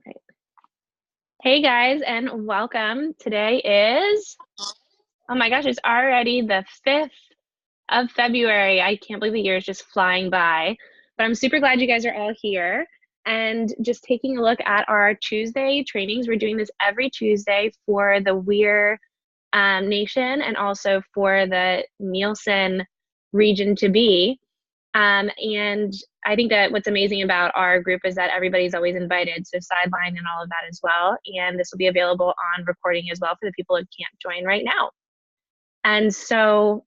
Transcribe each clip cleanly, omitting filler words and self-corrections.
Right. Hey guys, and welcome. Today is, oh my gosh, it's already the 5th of February. I can't believe the year is just flying by, but I'm super glad you guys are all here and just taking a look at our Tuesday trainings. We're doing this every Tuesday for the Weir Nation and also for the Nielsen region to be. And I think that what's amazing about our group is that everybody's always invited, so sideline and all of that as well. And this will be available on recording as well for the people who can't join right now. And so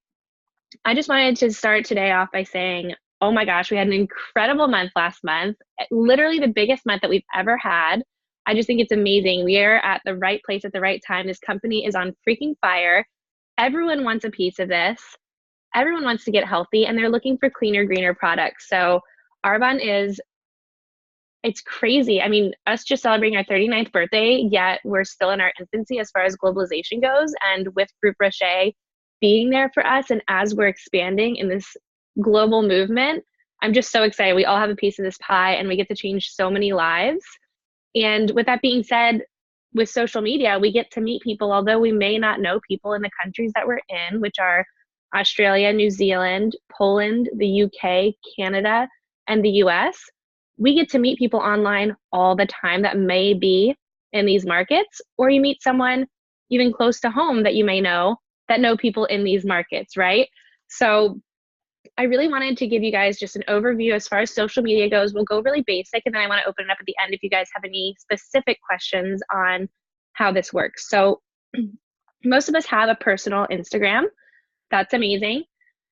I just wanted to start today off by saying, oh my gosh, we had an incredible month last month, literally the biggest month that we've ever had. I just think it's amazing. We are at the right place at the right time. This company is on freaking fire. Everyone wants a piece of this. Everyone wants to get healthy and they're looking for cleaner, greener products. So Arbonne it's crazy. I mean, us just celebrating our 39th birthday, yet we're still in our infancy as far as globalization goes. And with Group Rocher being there for us, and as we're expanding in this global movement, I'm just so excited. We all have a piece of this pie and we get to change so many lives. And with that being said, with social media, we get to meet people, although we may not know people in the countries that we're in, which are Australia, New Zealand, Poland, the UK, Canada, and the US. We get to meet people online all the time that may be in these markets, or you meet someone even close to home that you may know that know people in these markets, right? So I really wanted to give you guys just an overview as far as social media goes. We'll go really basic, and then I want to open it up at the end if you guys have any specific questions on how this works. So most of us have a personal Instagram. That's amazing.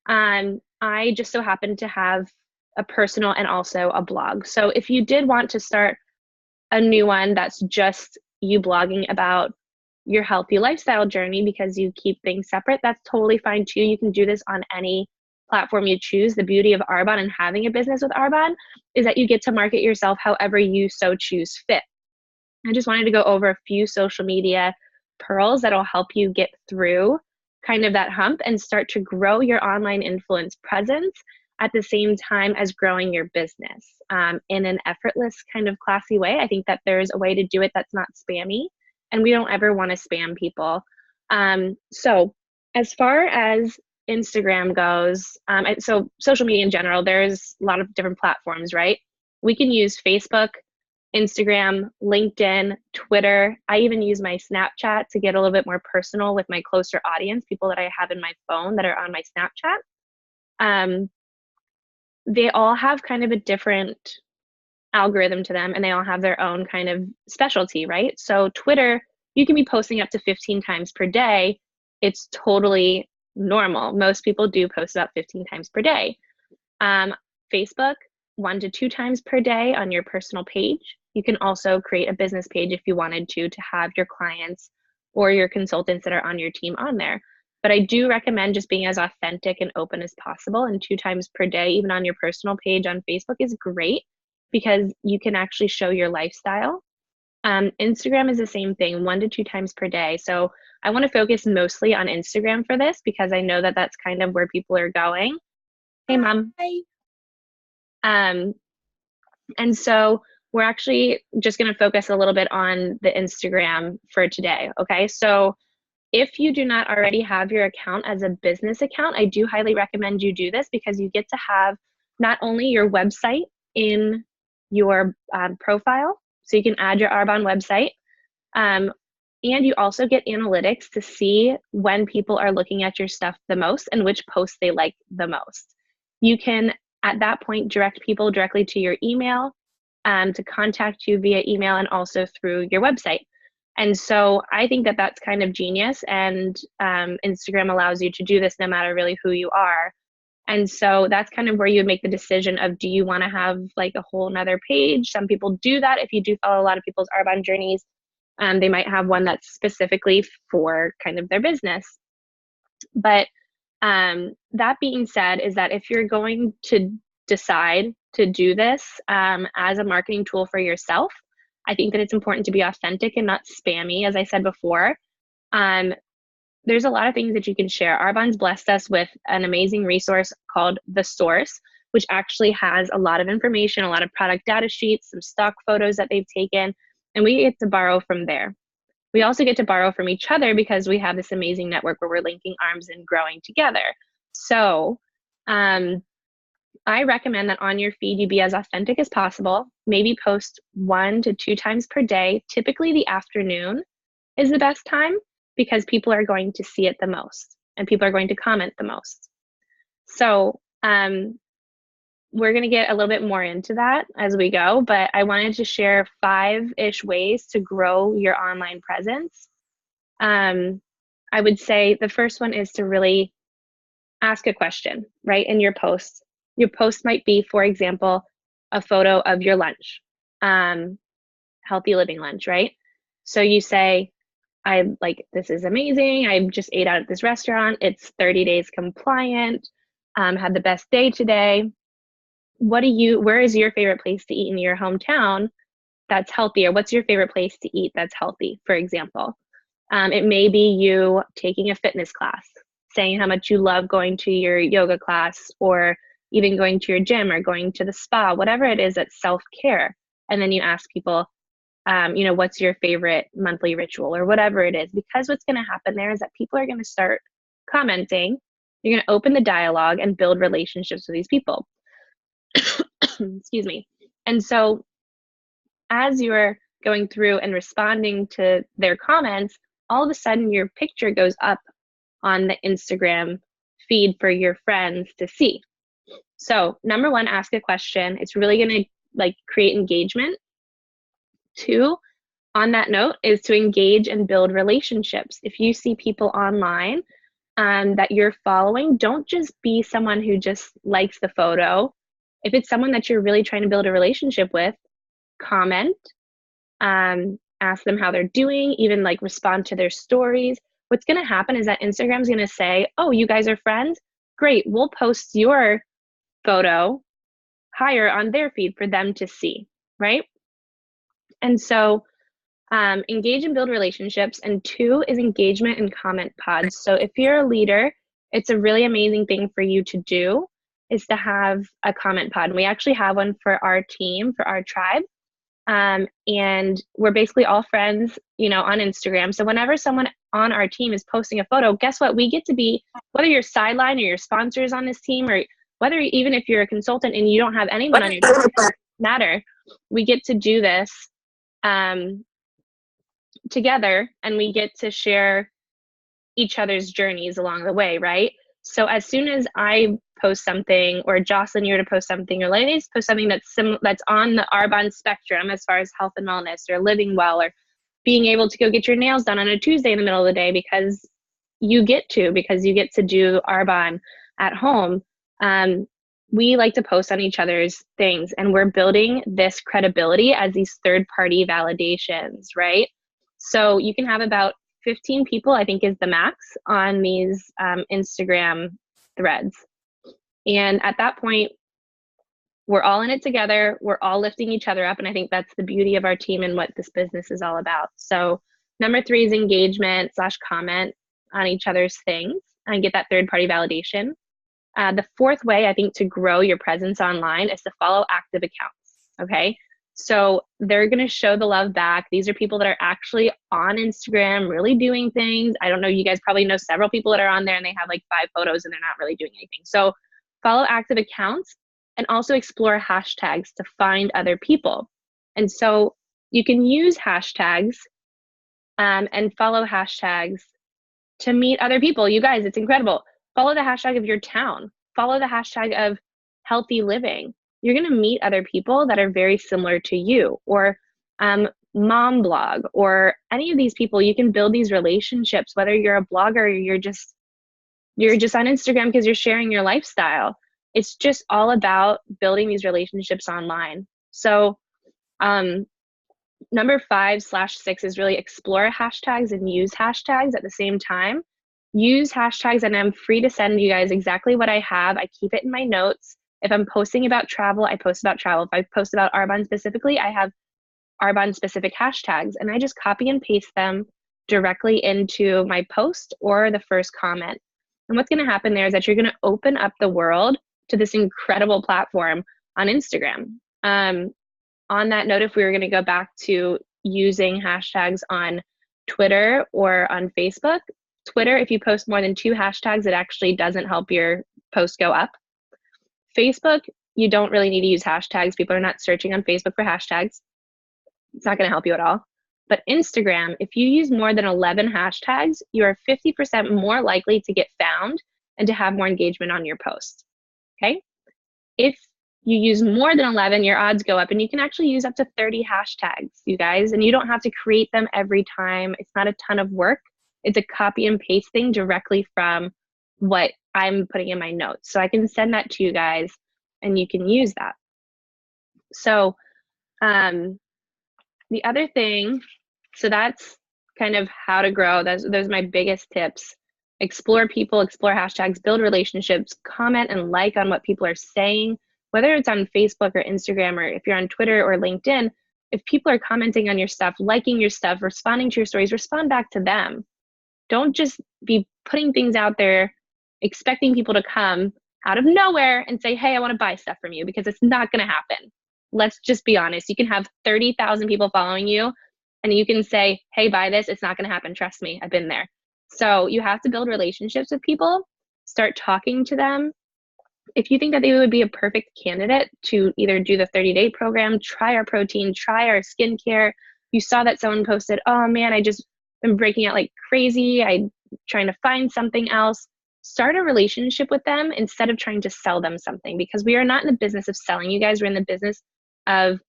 I just so happen to have a personal and also a blog. So if you did want to start a new one that's just you blogging about your healthy lifestyle journey because you keep things separate, that's totally fine too. You can do this on any platform you choose. The beauty of Arbonne and having a business with Arbonne is that you get to market yourself however you so choose fit. I just wanted to go over a few social media pearls that'll help you get through kind of that hump and start to grow your online influence presence at the same time as growing your business in an effortless kind of classy way. I think that there's a way to do it that's not spammy, and we don't ever want to spam people. So as far as Instagram goes, so social media in general, there's a lot of different platforms, right? We can use Facebook, Instagram, LinkedIn, Twitter. I even use my Snapchat to get a little bit more personal with my closer audience, people that I have in my phone that are on my Snapchat. They all have kind of a different algorithm to them, and they all have their own kind of specialty, right? So Twitter, you can be posting up to 15 times per day. It's totally normal. Most people do post about 15 times per day. Facebook, 1 to 2 times per day on your personal page. You can also create a business page if you wanted to have your clients or your consultants that are on your team on there. But I do recommend just being as authentic and open as possible, and 2 times per day, even on your personal page on Facebook, is great because you can actually show your lifestyle. Instagram is the same thing, 1 to 2 times per day. So I want to focus mostly on Instagram for this because I know that that's kind of where people are going. Hey, Mom. Hi. And so we're actually just going to focus a little bit on the Instagram for today. Okay, so if you do not already have your account as a business account, I do highly recommend you do this because you get to have not only your website in your profile, so you can add your Arbonne website, and you also get analytics to see when people are looking at your stuff the most and which posts they like the most. You can, at that point, direct people directly to your email, to contact you via email and also through your website. And so I think that that's kind of genius, and Instagram allows you to do this no matter really who you are. And so that's kind of where you would make the decision of, do you want to have like a whole nother page? Some people do that. If you do follow a lot of people's Arbonne journeys, they might have one that's specifically for kind of their business. But that being said, is that if you're going to decide to do this as a marketing tool for yourself, I think that it's important to be authentic and not spammy, as I said before. There's a lot of things that you can share. Arbonne's blessed us with an amazing resource called The Source, which actually has a lot of information, a lot of product data sheets, some stock photos that they've taken, and we get to borrow from there. We also get to borrow from each other because we have this amazing network where we're linking arms and growing together. So I recommend that on your feed, you be as authentic as possible. Maybe post 1 to 2 times per day. Typically the afternoon is the best time because people are going to see it the most and people are going to comment the most. So we're going to get a little bit more into that as we go, but I wanted to share 5-ish ways to grow your online presence. I would say the first one is to really ask a question, right, in your post. Your post might be, for example, a photo of your lunch, healthy living lunch, right? So you say, this is amazing. I just ate out at this restaurant. It's 30 days compliant. Had the best day today. Where is your favorite place to eat in your hometown that's healthy? Or what's your favorite place to eat that's healthy, for example? It may be you taking a fitness class, saying how much you love going to your yoga class, or even going to your gym or going to the spa, whatever it is that's self-care. And then you ask people, what's your favorite monthly ritual or whatever it is, because what's going to happen there is that people are going to start commenting. You're going to open the dialogue and build relationships with these people. Excuse me. And so as you're going through and responding to their comments, all of a sudden your picture goes up on the Instagram feed for your friends to see. So number 1, ask a question. It's really going to create engagement. 2, on that note, is to engage and build relationships. If you see people online that you're following, don't just be someone who just likes the photo. If it's someone that you're really trying to build a relationship with, comment, ask them how they're doing, even respond to their stories. What's going to happen is that Instagram's going to say, oh, you guys are friends? Great, we'll post your photo higher on their feed for them to see, right? And so engage and build relationships. And 2 is engagement and comment pods. So if you're a leader, it's a really amazing thing for you to do is to have a comment pod. And we actually have one for our team, for our tribe. And we're basically all friends, on Instagram. So whenever someone on our team is posting a photo, guess what? We get to be, whether you're sideline or your sponsors on this team, or whether even if you're a consultant and you don't have anyone on your team, matter, we get to do this together, and we get to share each other's journeys along the way, right? So as soon as I post something, or Jocelyn, you're to post something, or ladies post something that's on the Arbonne spectrum as far as health and wellness, or living well, or being able to go get your nails done on a Tuesday in the middle of the day because you get to do Arbonne at home. We like to post on each other's things, and we're building this credibility as these third-party validations, right? So you can have about 15 people, I think, is the max on these Instagram threads. And at that point, we're all in it together. We're all lifting each other up. And I think that's the beauty of our team and what this business is all about. So number 3 is engagement / comment on each other's things and get that third-party validation. The 4th way, I think, to grow your presence online is to follow active accounts, okay? So they're going to show the love back. These are people that are actually on Instagram, really doing things. I don't know, you guys probably know several people that are on there and they have 5 photos and they're not really doing anything. So follow active accounts and also explore hashtags to find other people. And so you can use hashtags and follow hashtags to meet other people. You guys, it's incredible. Follow the hashtag of your town. Follow the hashtag of healthy living. You're going to meet other people that are very similar to you, or mom blog, or any of these people. You can build these relationships, whether you're a blogger or you're just on Instagram because you're sharing your lifestyle. It's just all about building these relationships online. So number 5/6 is really explore hashtags and use hashtags at the same time. Use hashtags, and I'm free to send you guys exactly what I have. I keep it in my notes. If I'm posting about travel, I post about travel. If I post about Arbonne specifically, I have Arbonne specific hashtags, and I just copy and paste them directly into my post or the first comment. And what's going to happen there is that you're going to open up the world to this incredible platform on Instagram. On that note, if we were going to go back to using hashtags on Twitter or on Facebook. Twitter, if you post more than 2 hashtags, it actually doesn't help your post go up. Facebook, you don't really need to use hashtags. People are not searching on Facebook for hashtags. It's not going to help you at all. But Instagram, if you use more than 11 hashtags, you are 50% more likely to get found and to have more engagement on your post. Okay? If you use more than 11, your odds go up, and you can actually use up to 30 hashtags, you guys, and you don't have to create them every time. It's not a ton of work. It's a copy and paste thing directly from what I'm putting in my notes. So I can send that to you guys and you can use that. So the other thing, so that's kind of how to grow. Those are my biggest tips. Explore people, explore hashtags, build relationships, comment and like on what people are saying, whether it's on Facebook or Instagram, or if you're on Twitter or LinkedIn. If people are commenting on your stuff, liking your stuff, responding to your stories, respond back to them. Don't just be putting things out there, expecting people to come out of nowhere and say, hey, I want to buy stuff from you, because it's not going to happen. Let's just be honest. You can have 30,000 people following you and you can say, hey, buy this. It's not going to happen. Trust me, I've been there. So you have to build relationships with people, start talking to them. If you think that they would be a perfect candidate to either do the 30-day program, try our protein, try our skincare. You saw that someone posted, oh man, I just been breaking out like crazy. I'm trying to find something else. Start a relationship with them instead of trying to sell them something, because we are not in the business of selling you guys. We're in the business of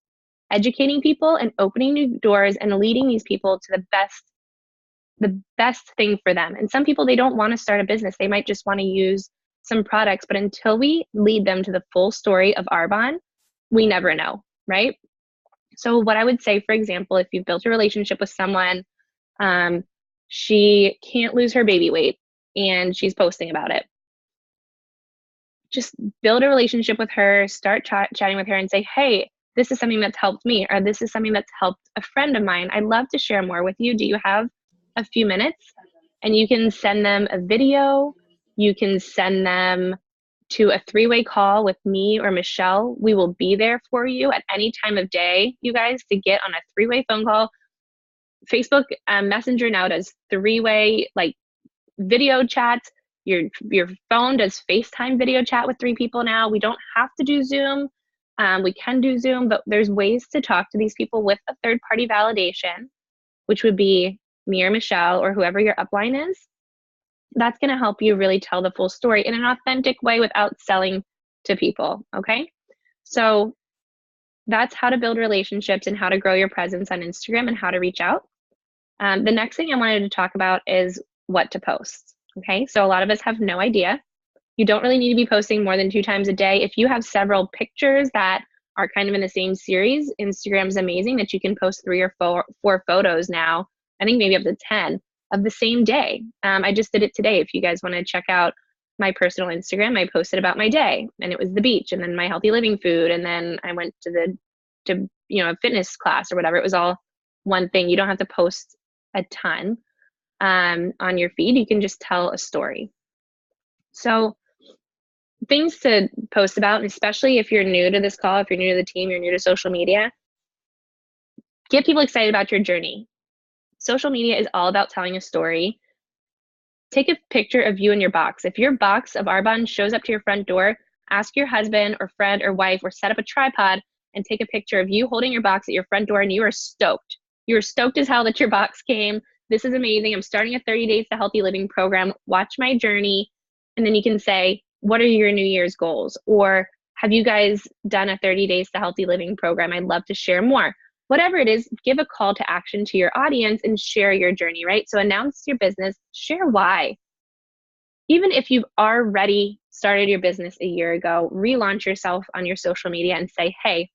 educating people and opening new doors and leading these people to the best thing for them. And some people, they don't want to start a business. They might just want to use some products, but until we lead them to the full story of Arbonne, we never know, right? So what I would say, for example, if you've built a relationship with someone, she can't lose her baby weight and she's posting about it. Just build a relationship with her, start chatting with her and say, hey, this is something that's helped me, or this is something that's helped a friend of mine. I'd love to share more with you. Do you have a few minutes? And you can send them a video. You can send them to a 3-way call with me or Michelle. We will be there for you at any time of day, you guys, to get on a 3-way phone call. Facebook Messenger now does 3-way like video chats. Your phone does FaceTime video chat with 3 people now. We don't have to do Zoom. We can do Zoom, but there's ways to talk to these people with a third-party validation, which would be me or Michelle or whoever your upline is. That's going to help you really tell the full story in an authentic way without selling to people, okay? So that's how to build relationships and how to grow your presence on Instagram and how to reach out. The next thing I wanted to talk about is what to post, okay? So a lot of us have no idea. You don't really need to be posting more than 2 times a day. If you have several pictures that are kind of in the same series, Instagram's amazing that you can post 3 or 4 photos now, I think maybe up to 10 of the same day. I just did it today. If you guys want to check out my personal Instagram, I posted about my day, and it was the beach and then my healthy living food. And then I went to a fitness class or whatever. It was all one thing. You don't have to post a ton on your feed. You can just tell a story. So things to post about, and especially if you're new to this call, if you're new to the team, you're new to social media, get people excited about your journey. Social media is all about telling a story. Take a picture of you in your box. If your box of Arbonne shows up to your front door, ask your husband or friend or wife, or set up a tripod and take a picture of you holding your box at your front door, and you are stoked. You are stoked as hell that your box came. This is amazing. I'm starting a 30 Days to Healthy Living program. Watch my journey. And then you can say, what are your New Year's goals? Or have you guys done a 30 Days to Healthy Living program? I'd love to share more. Whatever it is, give a call to action to your audience and share your journey, right? So announce your business, share why. Even if you've already started your business a year ago, relaunch yourself on your social media and say, hey,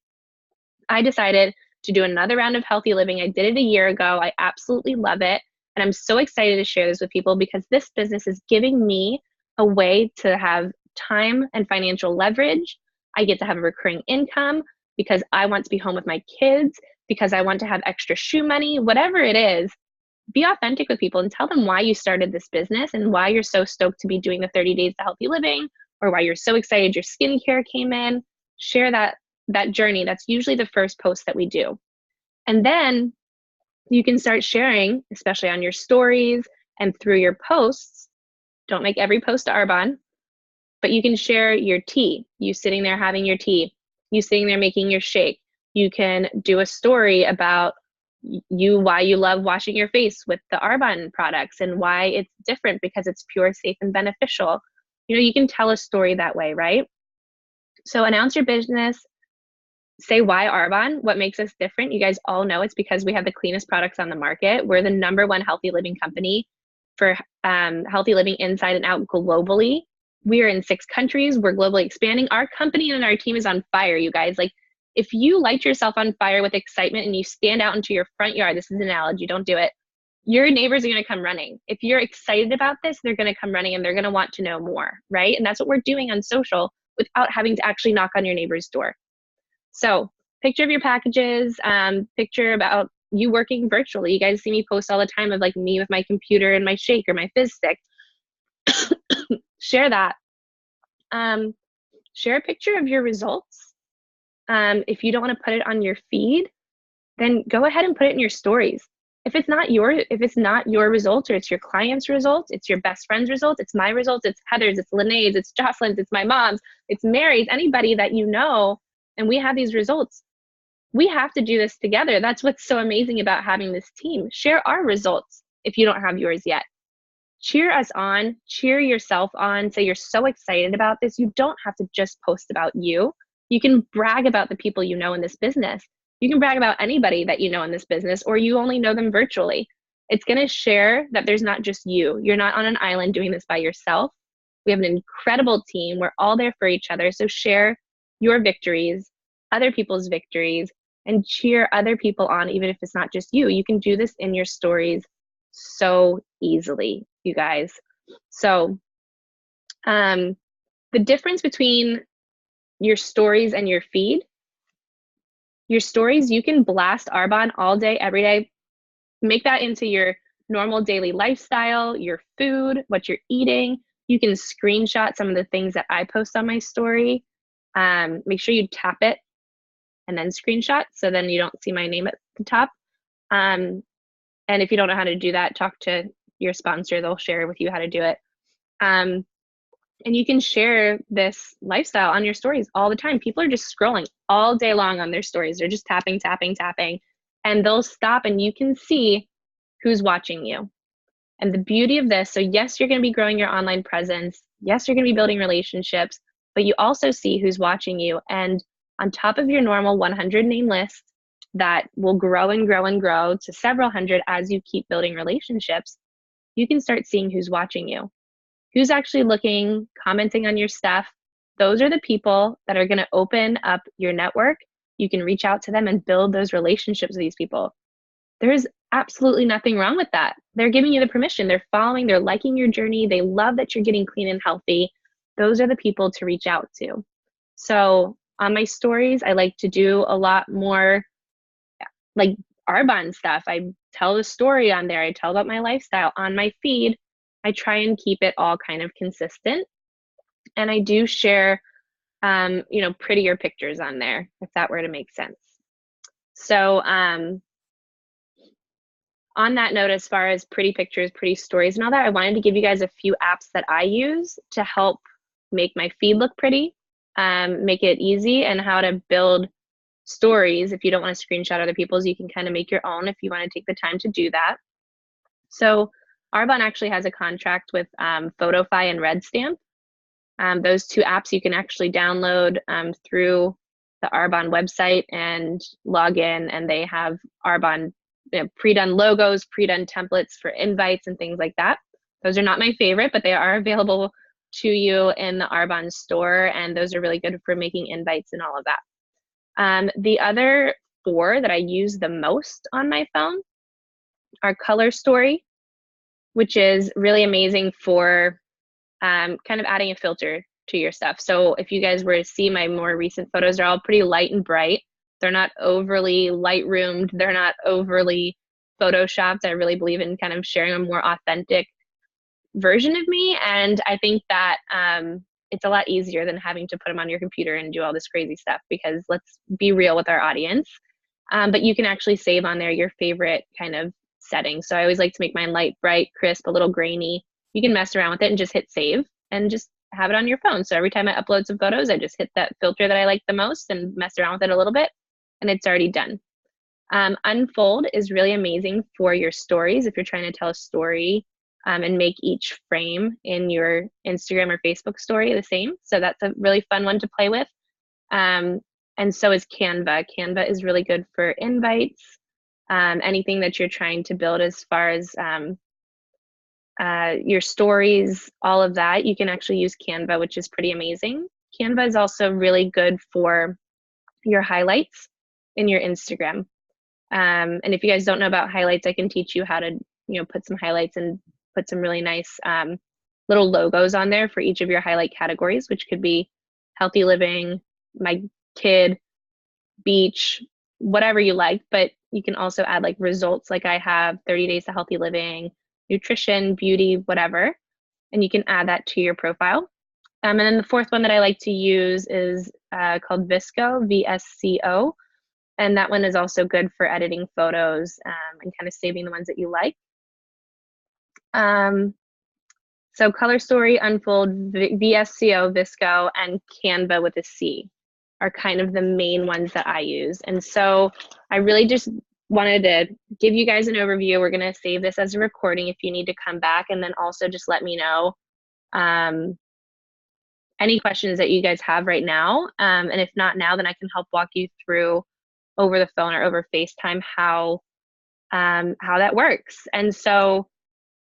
I decided to do another round of healthy living. I did it a year ago. I absolutely love it. And I'm so excited to share this with people because this business is giving me a way to have time and financial leverage. I get to have a recurring income because I want to be home with my kids, because I want to have extra shoe money, whatever it is. Be authentic with people and tell them why you started this business and why you're so stoked to be doing the 30 Days to Healthy Living, or why you're so excited your skincare came in. Share that journey. That's usually the first post that we do. And then you can start sharing, especially on your stories and through your posts. Don't make every post to Arbonne, but you can share your tea, you sitting there having your tea, you sitting there making your shake. You can do a story about why you love washing your face with the Arbonne products and why it's different because it's pure, safe, and beneficial. You know, you can tell a story that way, right? So announce your business, say why Arbonne, what makes us different. You guys all know it's because we have the cleanest products on the market. We're the #1 healthy living company for healthy living inside and out globally. We are in 6 countries. We're globally expanding. Our company and our team is on fire, you guys. Like, if you light yourself on fire with excitement and you stand out into your front yard, this is an analogy, don't do it. Your neighbors are going to come running. If you're excited about this, they're going to come running and they're going to want to know more, right? And that's what we're doing on social without having to actually knock on your neighbor's door. So picture of your packages, picture about you working virtually. You guys see me post all the time of like me with my computer and my shake or my fizz stick. Share that. Share a picture of your results. If you don't want to put it on your feed, then go ahead and put it in your stories. If it's not your results, or it's your client's results, it's your best friend's results, it's my results, it's Heather's, it's Lene's, it's Jocelyn's, it's my mom's, it's Mary's, anybody that you know, and we have these results. We have to do this together. That's what's so amazing about having this team. Share our results if you don't have yours yet. Cheer us on, cheer yourself on, say you're so excited about this. You don't have to just post about you. You can brag about the people you know in this business. You can brag about anybody that you know in this business, or you only know them virtually. It's going to share that there's not just you. You're not on an island doing this by yourself. We have an incredible team. We're all there for each other. So share your victories, other people's victories, and cheer other people on, even if it's not just you. You can do this in your stories so easily, you guys. So the difference between your stories and your feed, your stories, you can blast Arbonne all day, every day. Make that into your normal daily lifestyle, your food, what you're eating. You can screenshot some of the things that I post on my story. Make sure you tap it and then screenshot, so then you don't see my name at the top. And if you don't know how to do that, talk to your sponsor. They'll share with you how to do it. And you can share this lifestyle on your stories all the time. People are just scrolling all day long on their stories. They're just tapping, tapping, tapping, and they'll stop and you can see who's watching you. And the beauty of this, so yes, you're going to be growing your online presence. Yes, you're going to be building relationships, but you also see who's watching you. And on top of your normal 100 name list that will grow and grow and grow to several hundred as you keep building relationships, you can start seeing who's watching you. Who's actually looking, commenting on your stuff. Those are the people that are going to open up your network. You can reach out to them and build those relationships with these people. There's absolutely nothing wrong with that. They're giving you the permission. They're following, they're liking your journey. They love that you're getting clean and healthy. Those are the people to reach out to. So on my stories, I like to do a lot more like Arbonne stuff. I tell the story on there. I tell about my lifestyle. On my feed, I try and keep it all kind of consistent. And I do share, prettier pictures on there, if that were to make sense. So on that note, as far as pretty pictures, pretty stories and all that, I wanted to give you guys a few apps that I use to help make my feed look pretty, make it easy, and how to build stories. If you don't want to screenshot other people's, you can kind of make your own if you want to take the time to do that. So Arbonne actually has a contract with PhotoFi and RedStamp. Those two apps you can actually download through the Arbonne website and log in, and they have Arbonne pre-done logos, pre-done templates for invites and things like that. Those are not my favorite, but they are available to you in the Arbonne store, and those are really good for making invites and all of that. The other 4 that I use the most on my phone are Color Story, which is really amazing for kind of adding a filter to your stuff. So if you guys were to see my more recent photos, they're all pretty light and bright. They're not overly lightroomed. They're not overly photoshopped. I really believe in kind of sharing a more authentic version of me. And I think that it's a lot easier than having to put them on your computer and do all this crazy stuff, because let's be real with our audience. But you can actually save on there your favorite kind of settings. So I always like to make mine light, bright, crisp, a little grainy. You can mess around with it and just hit save and just have it on your phone. So every time I upload some photos, I just hit that filter that I like the most and mess around with it a little bit, and it's already done. Unfold is really amazing for your stories if you're trying to tell a story and make each frame in your Instagram or Facebook story the same. So that's a really fun one to play with. And so is Canva. Canva is really good for invites, anything that you're trying to build as far as your stories, all of that. You can actually use Canva, which is pretty amazing. Canva is also really good for your highlights in your Instagram. And if you guys don't know about highlights, I can teach you how to, put some highlights and put some really nice little logos on there for each of your highlight categories, which could be healthy living, my kid, beach, whatever you like. But you can also add like results, like I have 30 days to healthy living, nutrition, beauty, whatever. And you can add that to your profile. And then the fourth one that I like to use is called Visco, VSCO. And that one is also good for editing photos and kind of saving the ones that you like. So Color Story, Unfold, VSCO, Visco, and Canva with a C are kind of the main ones that I use. And so I really just wanted to give you guys an overview. We're going to save this as a recording if you need to come back, and then also just let me know any questions that you guys have right now. And if not now, then I can help walk you through over the phone or over FaceTime how that works. And so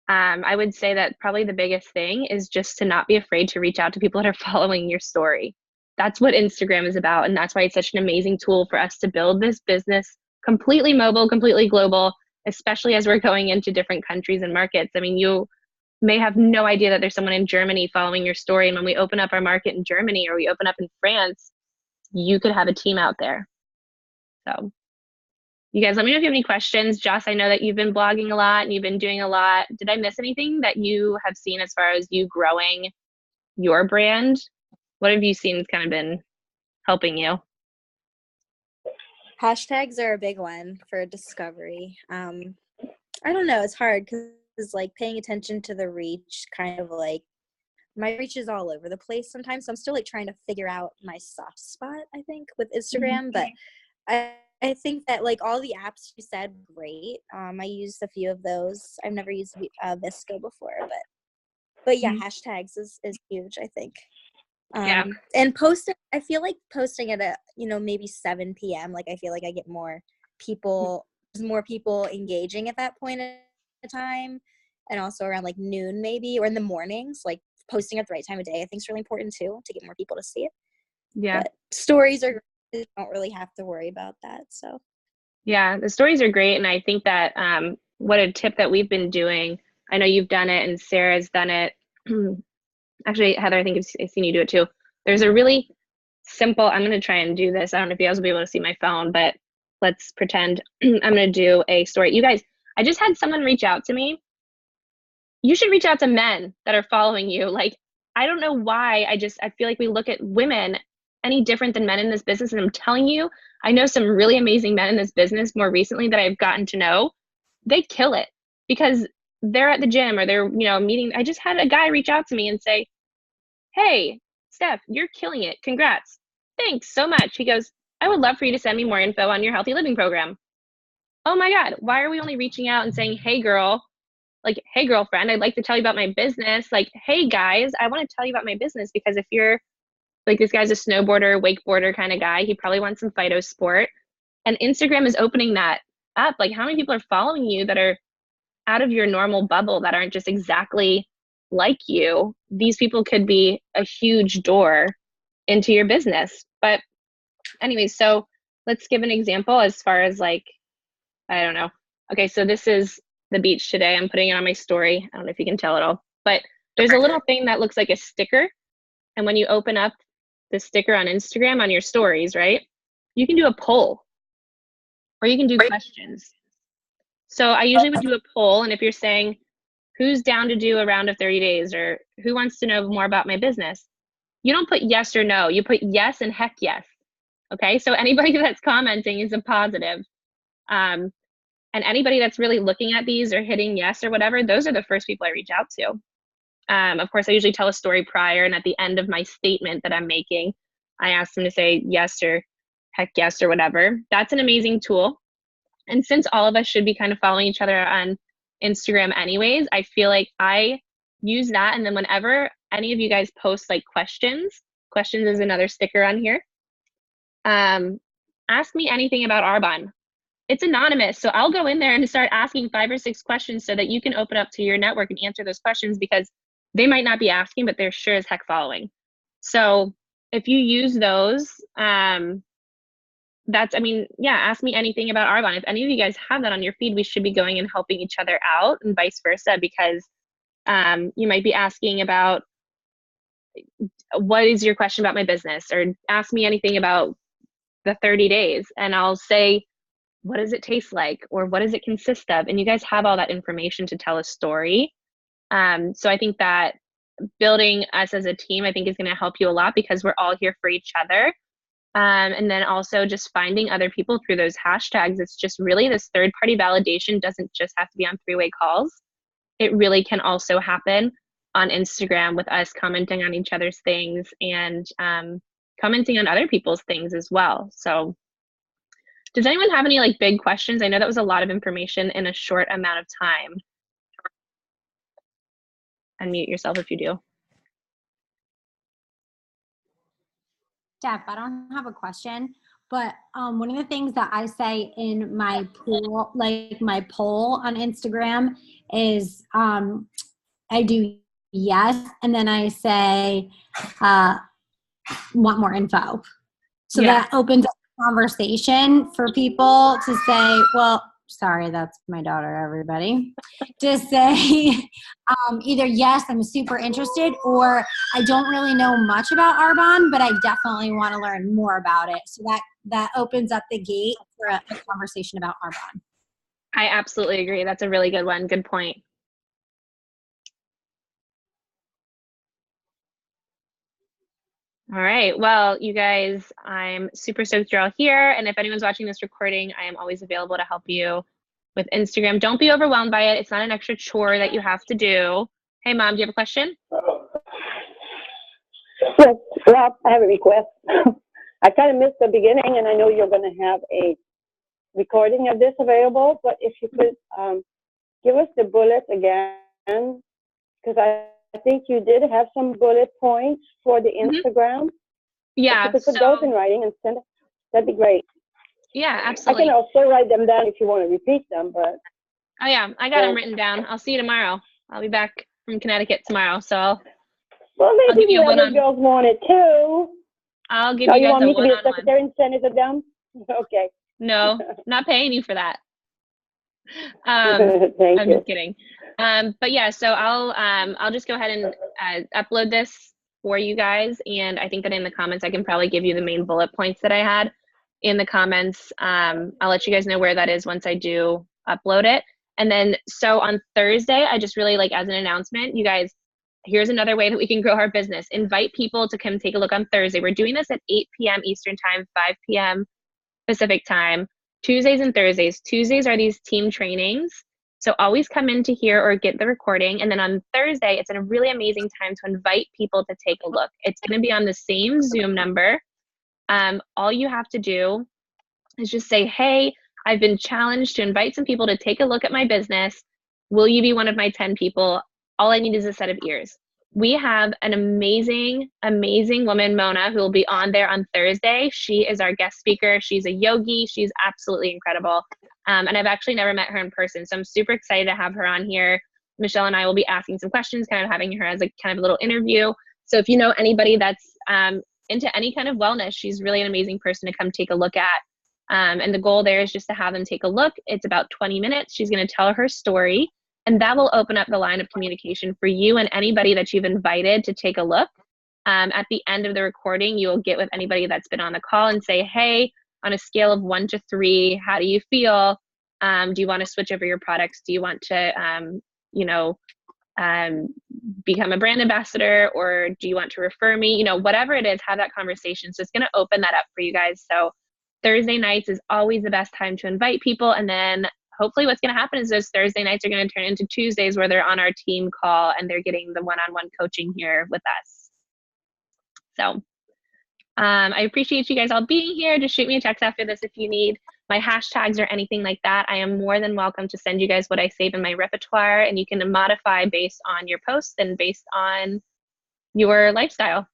I would say that probably the biggest thing is just to not be afraid to reach out to people that are following your story. That's what Instagram is about. And that's why it's such an amazing tool for us to build this business completely mobile, completely global, especially as we're going into different countries and markets. I mean, you may have no idea that there's someone in Germany following your story. And when we open up our market in Germany or we open up in France, you could have a team out there. So you guys, let me know if you have any questions. Joss, I know that you've been blogging a lot and you've been doing a lot. Did I miss anything that you have seen as far as you growing your brand? What have you seen has kind of been helping you? Hashtags are a big one for discovery. I don't know, it's hard because like paying attention to the reach, kind of like my reach is all over the place sometimes. So I'm still like trying to figure out my soft spot, I think, with Instagram. But I think that like all the apps you said, great. I used a few of those. I've never used Visco before, but yeah, hashtags is huge, I think. Yeah. And posting, I feel like posting at maybe 7 p.m. Like I feel like I get more people engaging at that point in time, and also around like noon maybe, or in the mornings, like posting at the right time of day I think is really important too, to get more people to see it. Yeah. But stories are, you don't really have to worry about that. So yeah, the stories are great. And I think that what a tip that we've been doing, I know you've done it and Sarah's done it. Actually, Heather, I think I've seen you do it too. There's a really simple, I'm going to try and do this. I don't know if you guys will be able to see my phone, but let's pretend I'm going to do a story. You guys, I just had someone reach out to me. You should reach out to men that are following you. Like, I don't know why. I feel like we look at women any different than men in this business. And I'm telling you, I know some really amazing men in this business more recently that I've gotten to know. They kill it because they're at the gym or they're, meeting. I just had a guy reach out to me and say, "Hey, Steph, you're killing it. Congrats. Thanks so much." He goes, "I would love for you to send me more info on your healthy living program." Oh my God, why are we only reaching out and saying, "Hey girl," like, "Hey girlfriend, I'd like to tell you about my business." Like, "Hey guys, I want to tell you about my business," because if you're like, this guy's a snowboarder, wakeboarder kind of guy, he probably wants some phyto sport. And Instagram is opening that up. Like, how many people are following you that are out of your normal bubble, that aren't just exactly like you? These people could be a huge door into your business. But anyway, so let's give an example as far as like, I don't know. Okay, so this is the beach today. I'm putting it on my story. I don't know if you can tell at all, but there's a little thing that looks like a sticker. And when you open up the sticker on Instagram on your stories, right, you can do a poll or you can do questions. So I usually would do a poll. And if you're saying, who's down to do a round of 30 days or who wants to know more about my business, you don't put yes or no. You put yes and heck yes. Okay, so anybody that's commenting is a positive. And anybody that's really looking at these or hitting yes or whatever, those are the first people I reach out to. Of course, I usually tell a story prior, and at the end of my statement that I'm making, I ask them to say yes or heck yes or whatever. That's an amazing tool. And since all of us should be kind of following each other on Instagram anyways, I feel like I use that. And then whenever any of you guys post like questions is another sticker on here. Ask me anything about Arbonne. It's anonymous, so I'll go in there and start asking 5 or 6 questions so that you can open up to your network and answer those questions, because they might not be asking, but they're sure as heck following. So if you use those, that's, I mean, yeah, ask me anything about Arbonne. If any of you guys have that on your feed, we should be going and helping each other out, and vice versa, because you might be asking about, what is your question about my business, or ask me anything about the 30 days, and I'll say, what does it taste like, or what does it consist of? And you guys have all that information to tell a story. So I think that building us as a team, I think, is going to help you a lot, because we're all here for each other. And then also just finding other people through those hashtags. It's just really, this third-party validation doesn't just have to be on three-way calls. It really can also happen on Instagram with us commenting on each other's things, and commenting on other people's things as well. So does anyone have any like big questions? I know that was a lot of information in a short amount of time. Unmute yourself if you do. Steph, I don't have a question, but one of the things that I say in my poll, like my poll on Instagram, is I do yes, and then I say want more info. So Yeah. that opens up a conversation for people to say, well, sorry, that's my daughter, everybody, to say either yes, I'm super interested, or I don't really know much about Arbonne, but I definitely want to learn more about it. So that opens up the gate for a conversation about Arbonne. I absolutely agree. That's a really good one. Good point. All right. Well, you guys, I'm super stoked you're all here. And if anyone's watching this recording, I am always available to help you with Instagram. Don't be overwhelmed by it. It's not an extra chore that you have to do. Hey, Mom, do you have a question? Yes, Rob, I have a request. I kind of missed the beginning, and I know you're going to have a recording of this available, but if you could give us the bullets again, because I think you did have some bullet points for the Instagram. Yeah. If you could put those in writing and send it, that'd be great. Yeah, absolutely. I can also write them down if you want to repeat them, but. Oh yeah, I got them written down. I'll see you tomorrow. I'll be back from Connecticut tomorrow, so Well, maybe the other girls want it too. I'll give you guys a one-on-one. You want me to be a secretary and send it to them? Okay. No, not paying you for that. Thank I'm you. just kidding. But yeah, so I'll just go ahead and upload this for you guys, and I think that in the comments I can probably give you the main bullet points that I had in the comments. I'll let you guys know where that is once I do upload it. And then so on Thursday, I just really, like, as an announcement, you guys, here's another way that we can grow our business. Invite people to come take a look on Thursday. We're doing this at 8 p.m. Eastern time, 5 p.m. Pacific time, Tuesdays and Thursdays. Tuesdays are these team trainings. So always come in to hear or get the recording. And then on Thursday, it's a really amazing time to invite people to take a look. It's going to be on the same Zoom number. All you have to do is just say, hey, I've been challenged to invite some people to take a look at my business. Will you be one of my 10 people? All I need is a set of ears. We have an amazing, amazing woman, Mona, who will be on there on Thursday. She is our guest speaker. She's a yogi. She's absolutely incredible. And I've actually never met her in person. So I'm super excited to have her on here. Michelle and I will be asking some questions, kind of having her as a kind of a little interview. So if you know anybody that's into any kind of wellness, she's really an amazing person to come take a look at. And the goal there is just to have them take a look. It's about 20 minutes. She's going to tell her story, and that will open up the line of communication for you and anybody that you've invited to take a look. At the end of the recording, you'll get with anybody that's been on the call and say, hey, on a scale of 1 to 3, how do you feel? Do you want to switch over your products? Do you want to, become a brand ambassador, or do you want to refer me? Whatever it is, have that conversation. So it's going to open that up for you guys. So Thursday nights is always the best time to invite people. And then hopefully what's going to happen is those Thursday nights are going to turn into Tuesdays where they're on our team call and they're getting the one-on-one coaching here with us. So I appreciate you guys all being here. Just shoot me a text after this if you need my hashtags or anything like that. I am more than welcome to send you guys what I save in my repertoire, and you can modify based on your posts and based on your lifestyle.